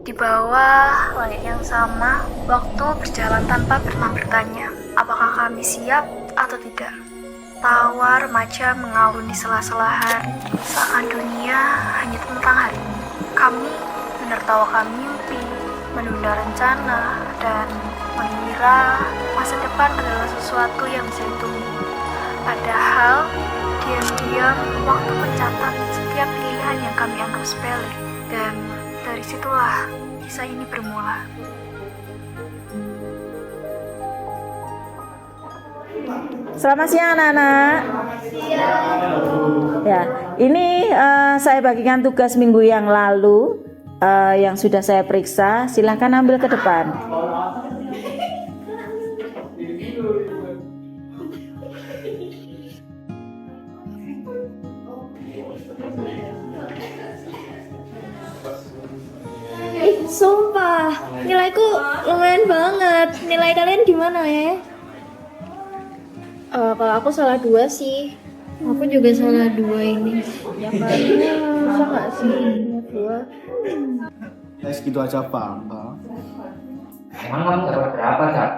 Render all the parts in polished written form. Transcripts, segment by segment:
Di bawah langit yang sama, waktu berjalan tanpa pernah bertanya, apakah kami siap atau tidak. Tawa remaja mengalun di sela-sela hari, seakan dunia hanya tentang hari ini. Kami menertawakan mimpi, menunda rencana, dan mengira masa depan adalah sesuatu yang bisa ditunggu. Padahal, diam-diam waktu mencatat setiap pilihan yang kami anggap sepele. Dan dari situlah kisah ini bermula. Selamat siang anak-anak. Ya, ini saya bagikan tugas minggu yang lalu yang sudah saya periksa. Silahkan ambil ke depan. Sumpah, nilaiku lumayan banget. Nilai kalian gimana ya? Kalau aku salah 2 sih. Aku juga salah 2 ini. Ya kayaknya bisa nggak sih? 2. Segitu aja bangga. Emang kamu dapat berapa, Kak?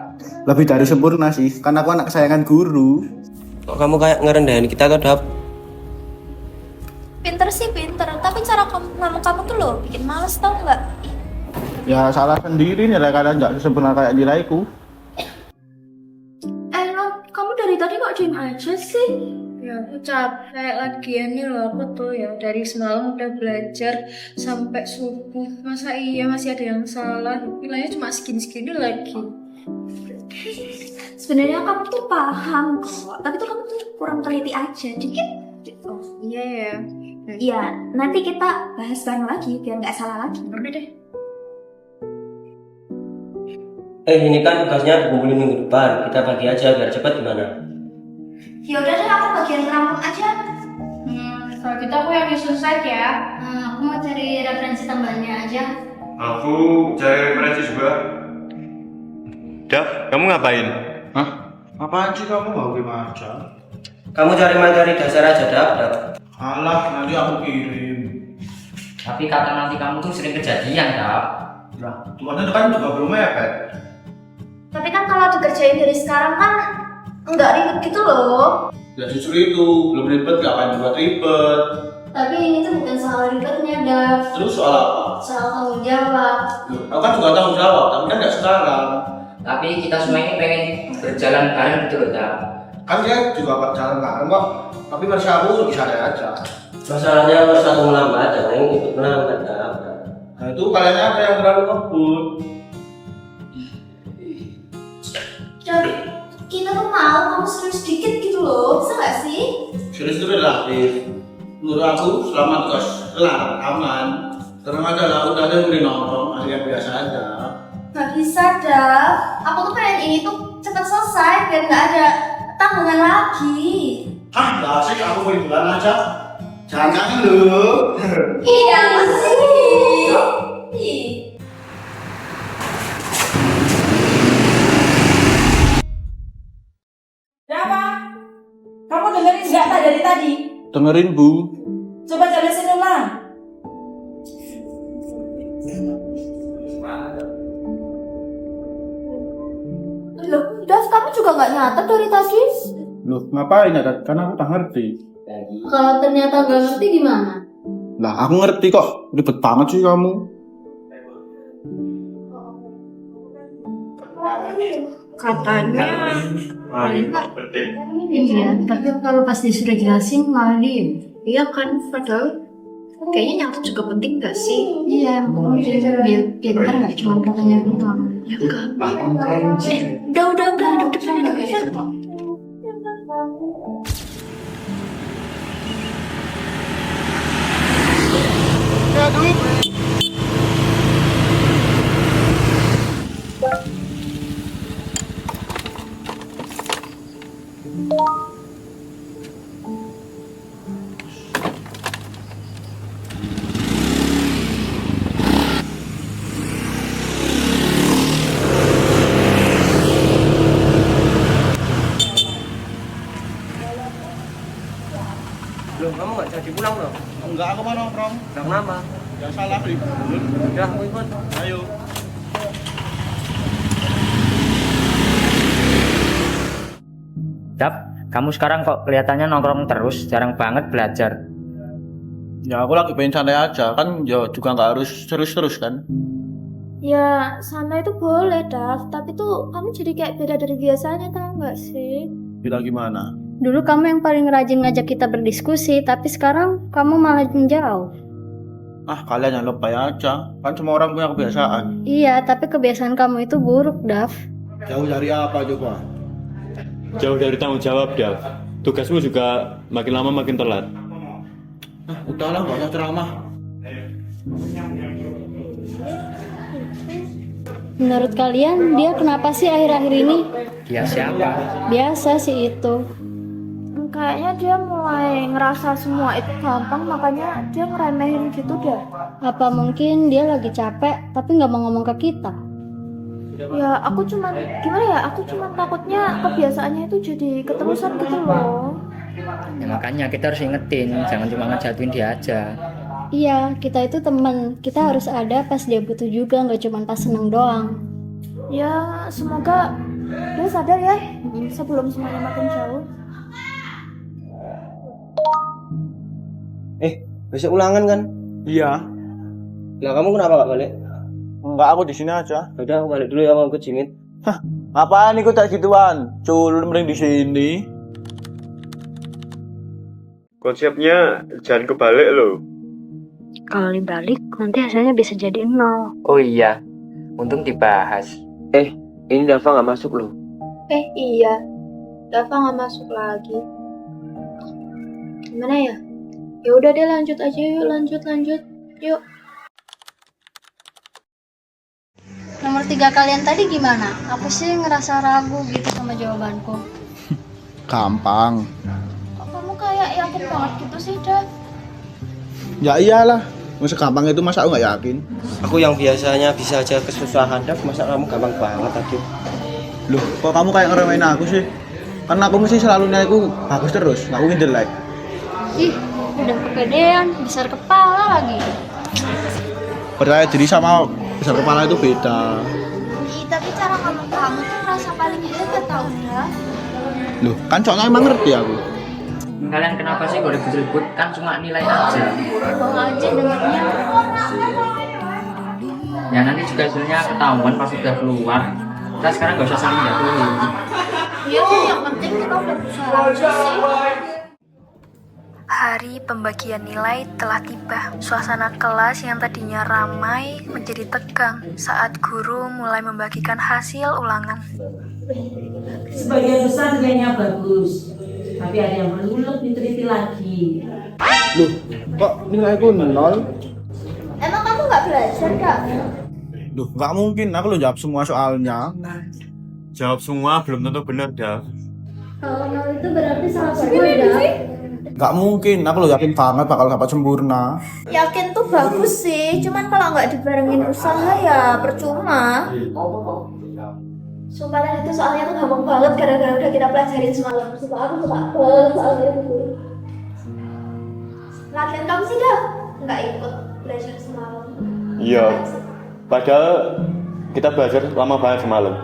Lebih dari sempurna sih, karena aku anak kesayangan guru. Kok kamu kayak ngerendahin kita tuh, Dap? Pinter sih pinter, tapi cara ngomong kamu tuh loh bikin males tau nggak? Ya salah sendiri, nilai kalian nggak sempurna kayak nilaiku. Kamu dari tadi kok diem aja sih? Ya aku capek lagian nih loh, aku tuh ya dari semalam udah belajar sampai subuh. Masa iya masih ada yang salah? Nilainya cuma segini-segini lagi. Sebenarnya kamu tuh paham kok, tapi tuh kamu tuh kurang teliti aja dikit. Oh iya ya. Iya, nanti kita bahas bareng lagi biar nggak salah lagi. Udah deh. Ini kan tugasnya dikumpulin minggu depan. Kita bagi aja biar cepat gimana? Ya udah deh, aku bagian rambut aja. Kalau gitu aku yang nyusun slide ya. Aku mau cari referensi tambahannya aja. Aku cari referensi juga. Dav, kamu ngapain? Hah? Apaan sih kamu mau gimana aja? Kamu cari materi dasar aja, Dap. Alah, nanti aku kirim. Tapi kata nanti kamu tuh sering kejadian, Kak. Nah, cuman itu kan juga belum mepet. Tapi kan kalau dikerjain dari sekarang kan nggak ribet gitu loh. Ya justru itu, belum ribet, ngapain dibuat ribet. Tapi ini tuh bukan soal ribetnya, Dav. Terus soal apa? Soal tanggung jawab. Loh, aku kan juga tanggung jawab, tapi kan nggak sekarang. Tapi kita semua ini pengen berjalan bareng gitu loh, Kak. Kan dia juga jalan bareng kok. Tapi versi aku lebih santai aja. Masalahnya harus satu melambat, dan yang ikut melambat, Dap. Nah itu kalian apa yang terlalu ngebut? Dan kita tuh mau kamu serius dikit gitu loh, bisa nggak sih? Serius itu relatif. Menurut aku selama tugas kelar, aman. Tenang aja lah, udah ada yang udah nongkrong, yang biasa aja. Nggak bisa, Dav. Aku tuh pengen ini tuh cepat selesai biar nggak ada tanggungan lagi. Hah, nggak asik, aku mau liburan aja. Jangan lu. Iya sih. Kenapa? Kamu dengerin nggak tak dari tadi? Dengerin Bu. Coba jelasin ulang. Loh, Dav, kamu juga nggak nyatet dari tadi? Loh, ngapain ya? Kan aku tak ngerti. Kalau ternyata nggak ngerti gimana? Lah, aku ngerti kok. Ribet banget sih kamu. Katanya Iya, tapi kalau pas disuruh jelasin malah diem. iya kan, padahal kayaknya nyatet juga penting gak sih? Iya, biar pintar nggak cuma katanya doang. Ya enggak. Udah, depan. Loh, kamu nggak jadi pulang loh? Enggak, aku mau nongkrong. Kenapa? Ya Gak salah, Rif. Udah, aku ikut. Ayo. Dap, kamu sekarang kok kelihatannya nongkrong terus, jarang banget belajar. Ya aku lagi pengen santai aja, kan ya juga nggak harus serius terus kan. Ya, santai itu boleh, Dav. Tapi tuh kamu jadi kayak beda dari biasanya, tau gak sih? Kita gimana? Dulu kamu yang paling rajin ngajak kita berdiskusi, tapi sekarang kamu malah menjauh. Ah, kalian yang lebay aja. Kan semua orang punya kebiasaan. Iya, tapi kebiasaan kamu itu buruk, Dav. Jauh dari apa coba? Jauh dari tanggung jawab, Dav. Tugasmu juga makin lama makin telat. Ah, udahlah, nggak usah ceramah. Menurut kalian, dia kenapa sih akhir-akhir ini? Dia siapa? Biasa sih itu. Kayaknya dia mulai ngerasa semua itu gampang, makanya dia ngeremehin gitu dah. Apa mungkin dia lagi capek, tapi nggak mau ngomong ke kita? Ya, aku cuman, gimana ya, aku cuman takutnya kebiasaannya itu jadi keterusan gitu loh. Ya, makanya kita harus ingetin, jangan cuma ngejatuhin dia aja. Iya, kita itu teman. Kita harus ada pas dia butuh juga, nggak cuma pas seneng doang. Ya, semoga dia sadar ya sebelum semuanya makin jauh. Besok ulangan kan? Iya. Lah kamu kenapa gak balik? Enggak, aku di sini aja. Udah aku balik dulu ya, mau ikut jimit. Apaan ikut tak gituan? Culun mending di sini. Konsepnya jangan kebalik loh. Kalau dibalik, nanti hasilnya bisa jadi 0. Oh iya, untung dibahas. Ini Dava gak masuk loh. Iya, Dava nggak masuk lagi. Gimana ya? Ya udah deh, lanjut aja yuk, lanjut. Yuk. Nomor 3 kalian tadi gimana? Aku sih ngerasa ragu gitu sama jawabanku. Gampang. Kok kamu kayak yakin banget gitu sih, Dav? Ya iyalah. Masa gampang itu masa aku nggak yakin? Aku yang biasanya bisa aja kesusahan, Dav, masa kamu gampang banget tadi? Loh, kok kamu kayak ngeremehin aku sih? Kan aku mesti selalu nilai aku bagus terus, nggak mungkin jelek. Ih, udah kepedean, besar kepala lagi. Percaya diri sama besar kepala itu beda. Ih, tapi cara ngomong kamu tuh merasa paling hebat tau, Dav. Loh, kan soalnya emang ngerti aku. Kalian kenapa sih kok ribut-ribut? Kan cuma nilai aja. Bohong aja dengernya. Ya nanti juga hasilnya ketahuan pas sudah keluar. Kita sekarang gak usah saling jatuhin. Iya, yang penting kita udah berusaha aja sih. Hari pembagian nilai telah tiba. Suasana kelas yang tadinya ramai menjadi tegang saat guru mulai membagikan hasil ulangan. Sebagian besar nilainya bagus, tapi ada yang perlu lebih teliti lagi. Loh, kok nilaiku 0? Emang kamu nggak belajar, Kak? Loh, nggak mungkin. Aku lo jawab semua soalnya. Jawab semua belum tentu benar, Dav. Kalau 0 itu berarti salah gue, Dav. Nggak mungkin. Aku lo yakin banget bakal dapat sempurna. Yakin tuh bagus sih, cuman kalau nggak dibarengin usaha ya percuma. Sumpah itu soalnya tuh gampang banget gara-gara udah kita pelajarin semalam. Sumpah aku suka banget soalnya itu. Latihan kamu sih, Dav? Nggak ikut belajar semalam. Iya. Padahal kita belajar lama banget semalam.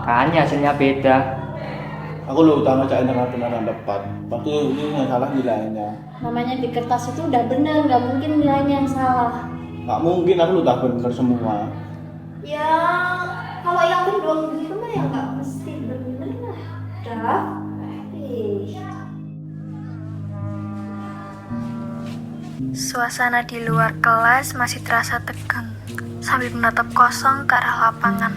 Kan hasilnya beda. Aku lo utama cak internet beneran tepat. Pasti ini yang salah nilainya. Namanya di kertas itu udah bener, nggak mungkin nilainya yang salah. Nggak mungkin. Aku lo tak bener semua. Ya, kalau yang berdua gitu mah ya nggak mesti bener lah, Dav. Suasana di luar kelas masih terasa tegang sambil menatap kosong ke arah lapangan.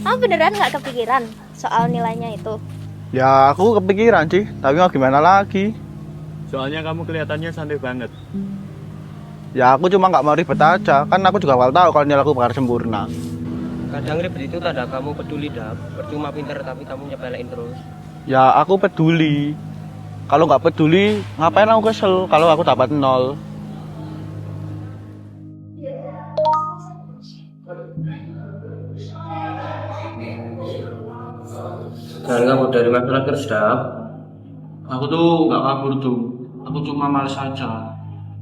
Kamu beneran nggak kepikiran soal nilainya itu? Ya aku kepikiran sih, tapi mau gimana lagi? Soalnya kamu kelihatannya santai banget. Ya aku cuma nggak mau ribet aja, kan aku juga awal tahu kalau nilai aku bakal sempurna. Kadang ribet itu tanda kamu peduli, Dav. Percuma pinter tapi kamu nyepelein terus. Ya aku peduli. Kalau nggak peduli, ngapain aku kesel kalau aku dapat 0? Jangan kabur dari masalah terus, Dav. Aku tuh nggak kabur tuh, aku cuma males aja.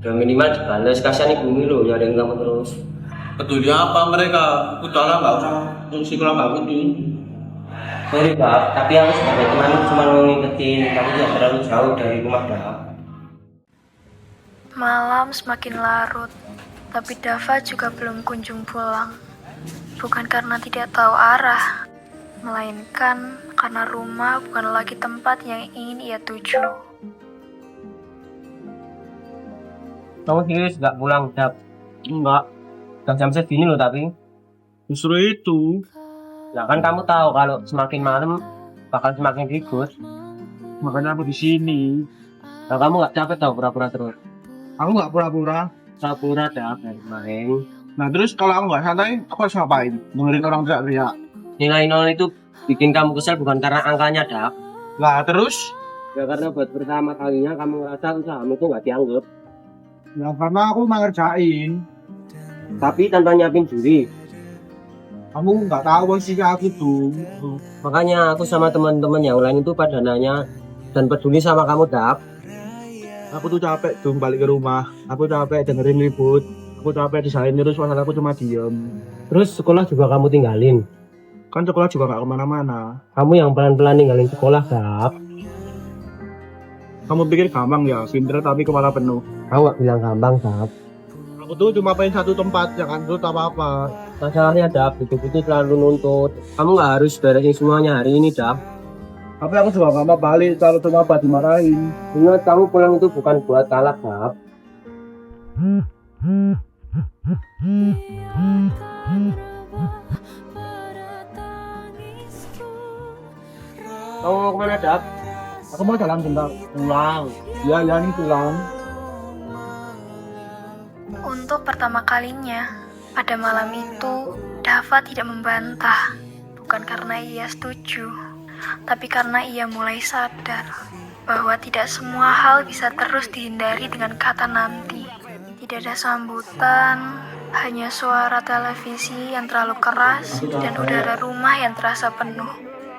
Ya minimal dibales, kasihan ibumu loh nyariin kamu terus. Peduli apa mereka? Udahlah nggak usah fungsi kalau nggak peduli. Sorry Dap, tapi aku sebagai teman cuma mau ngingetin kamu jangan terlalu jauh dari rumah Dap. Malam semakin larut, tapi Dava juga belum kunjung pulang. Bukan karena tidak tahu arah, melainkan karena rumah bukan lagi tempat yang ingin ia tuju. Kamu serius nggak pulang Dap? Enggak. Udah jam segini loh tapi. Justru itu. Nah kan kamu tahu kalau semakin malam bakal semakin ribut. Makanya aku di sini. Nah kamu nggak capek tau pura-pura terus? Aku nggak pura-pura. Pura-pura Dap dari kemarin. Nah terus kalau aku nggak santai, aku harus ngapain? Dengerin orang teriak-teriak. Nilai nol itu bikin kamu kesel bukan karena angkanya Dap. Lah terus? Ya karena buat pertama kalinya kamu ngerasa usahamu itu nggak dianggap. Ya karena aku mau ngerjain. Tapi tanpa nyiapin diri. Kamu nggak tahu sih aku tuh. Makanya aku sama teman-teman yang lain itu pada nanya dan peduli sama kamu Dap. Aku tuh capek tuh balik ke rumah. Aku capek dengerin ribut. Aku capek disalahin terus, masalah aku cuma diem. Terus sekolah juga kamu tinggalin. Kan sekolah juga gak kemana-mana. Kamu yang pelan-pelan ninggalin sekolah Dap. Kamu pikir gampang ya, pinter tapi kepala penuh. Kamu gak bilang gampang Dap. Aku tuh cuma pengen satu tempat, jangan tuh apa-apa. Masalahnya Dap, hidup itu terlalu nuntut. Kamu gak harus beresin semuanya hari ini Dap. Tapi aku juga gak mau balik kalau cuma apa dimarahin. Ingat kamu pulang itu bukan buat talak Dap. Kamu mau kemana Dap? Aku mau jalan bentar. Pulang. Ya ini pulang. Untuk pertama kalinya, pada malam itu, Dava tidak membantah. Bukan karena ia setuju, tapi karena ia mulai sadar bahwa tidak semua hal bisa terus dihindari dengan kata nanti. Tidak ada sambutan, hanya suara televisi yang terlalu keras dan udara rumah yang terasa penuh.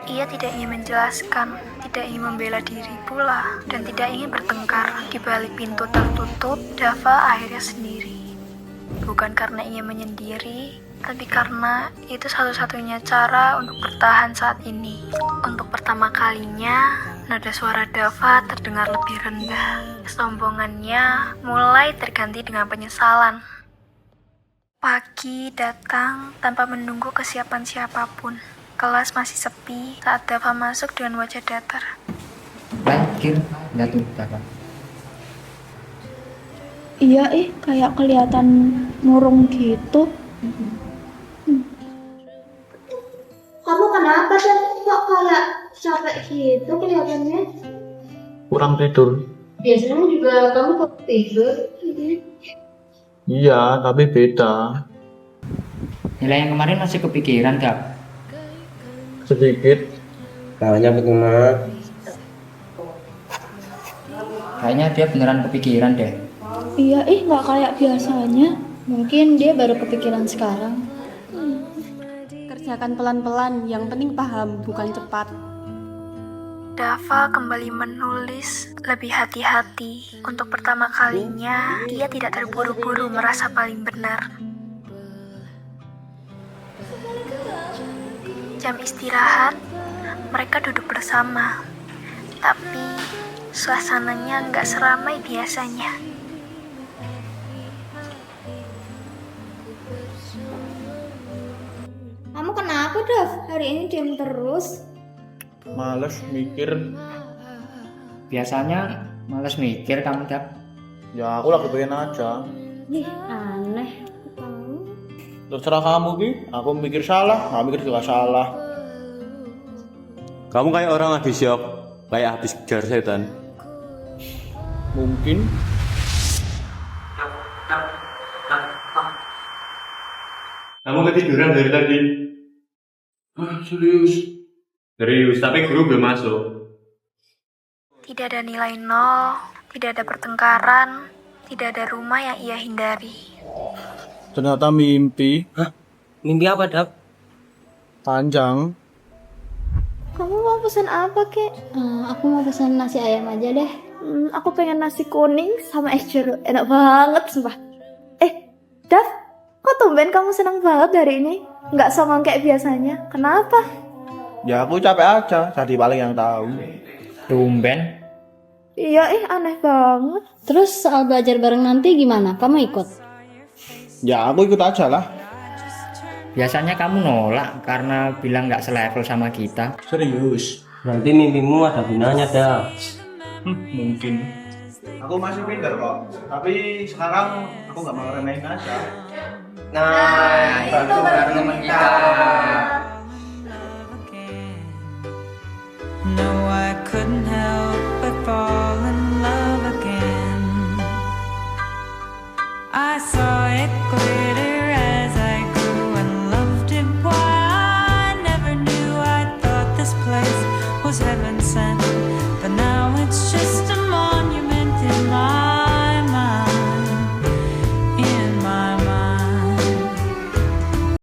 Ia tidak ingin menjelaskan, tidak ingin membela diri pula, dan tidak ingin bertengkar. Di balik pintu tertutup, Dava akhirnya sendiri. Bukan karena ingin menyendiri, tapi karena itu satu-satunya cara untuk bertahan saat ini. Untuk pertama kalinya, nada suara Dava terdengar lebih rendah. Kesombongannya mulai terganti dengan penyesalan. Pagi datang tanpa menunggu kesiapan siapapun. Kelas masih sepi saat Dava masuk dengan wajah datar. Lahir, nggak tuh, Dava. Iya kayak kelihatan murung gitu. Kamu kenapa sih? Kok kayak capek gitu kelihatannya? Kurang tidur. Biasanya juga kamu kok tidur. Iya, tapi beda. Nilai yang kemarin masih kepikiran, Dap. Sedikit. Kayaknya bagaimana? Kayaknya dia beneran kepikiran deh. Iya nggak kayak biasanya. Mungkin dia baru kepikiran sekarang. Kerjakan pelan-pelan, yang penting paham, bukan cepat. Dava kembali menulis lebih hati-hati. Untuk pertama kalinya, ia tidak terburu-buru merasa paling benar. Jam istirahat, mereka duduk bersama. Tapi, suasananya nggak seramai biasanya. Kamu kenapa, Dav? Hari ini diam terus. Males mikir. Biasanya males mikir kamu, Dap. Ya aku lagi pengen aja. Ih, aneh. Terserah kamu Ki, aku mikir salah, nggak mikir juga salah. Kamu kayak orang habis syok, kayak habis kejar setan. Mungkin. Kamu ketiduran dari tadi. Serius. Serius, tapi guru belum masuk. Tidak ada nilai nol, tidak ada pertengkaran, tidak ada rumah yang ia hindari. Ternyata mimpi. Hah? Mimpi apa Dap? Panjang. Kamu mau pesan apa, Kek? Aku mau pesan nasi ayam aja deh. Aku pengen nasi kuning sama es jeruk. Enak banget, sumpah. Dav, kok tumben kamu senang banget hari ini? Nggak songong kayak biasanya. Kenapa? Ya aku capek aja, jadi paling yang tahu. Tumben. Iya, aneh banget. Terus soal belajar bareng nanti gimana? Kamu ikut? Ya aku ikut aja lah. Biasanya kamu nolak karena bilang nggak selevel sama kita. Serius. Berarti mimpimu ada gunanya, Dav. Mungkin. Aku masih pinter kok. Tapi sekarang aku nggak mau remehin aja. Nah, itu baru teman kita.